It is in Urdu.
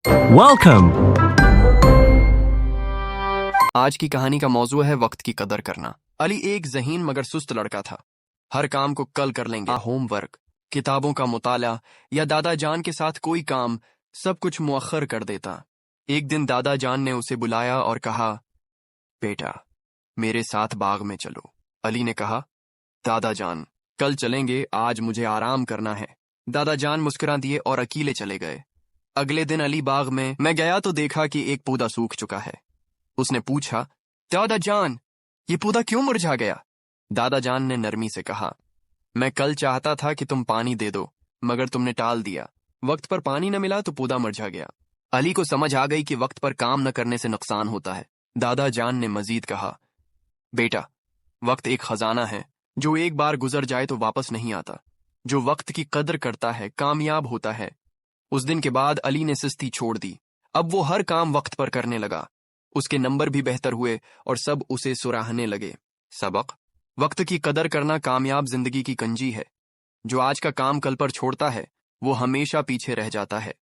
Welcome. آج کی کہانی کا موضوع ہے وقت کی قدر کرنا۔ علی ایک ذہین مگر سست لڑکا تھا۔ ہر کام کو کل کر لیں گے، ہوم ورک، کتابوں کا مطالعہ یا دادا جان کے ساتھ کوئی کام، سب کچھ مؤخر کر دیتا۔ ایک دن دادا جان نے اسے بلایا اور کہا، بیٹا میرے ساتھ باغ میں چلو۔ علی نے کہا، دادا جان کل چلیں گے، آج مجھے آرام کرنا ہے۔ دادا جان مسکرا دیے اور اکیلے چلے گئے۔ اگلے دن علی باغ میں گیا تو دیکھا کہ ایک پودا سوکھ چکا ہے۔ اس نے پوچھا، دادا جان یہ پودا کیوں مرجھا گیا؟ دادا جان نے نرمی سے کہا، میں کل چاہتا تھا کہ تم پانی دے دو مگر تم نے ٹال دیا، وقت پر پانی نہ ملا تو پودا مرجھا گیا۔ علی کو سمجھ آ گئی کہ وقت پر کام نہ کرنے سے نقصان ہوتا ہے۔ دادا جان نے مزید کہا، بیٹا وقت ایک خزانہ ہے، جو ایک بار گزر جائے تو واپس نہیں آتا۔ جو وقت کی قدر کرتا ہے کامیاب ہوتا ہے۔ اس دن کے بعد علی نے سستی چھوڑ دی۔ اب وہ ہر کام وقت پر کرنے لگا۔ اس کے نمبر بھی بہتر ہوئے اور سب اسے سراہنے لگے۔ سبق: وقت کی قدر کرنا کامیاب زندگی کی کنجی ہے۔ جو آج کا کام کل پر چھوڑتا ہے وہ ہمیشہ پیچھے رہ جاتا ہے۔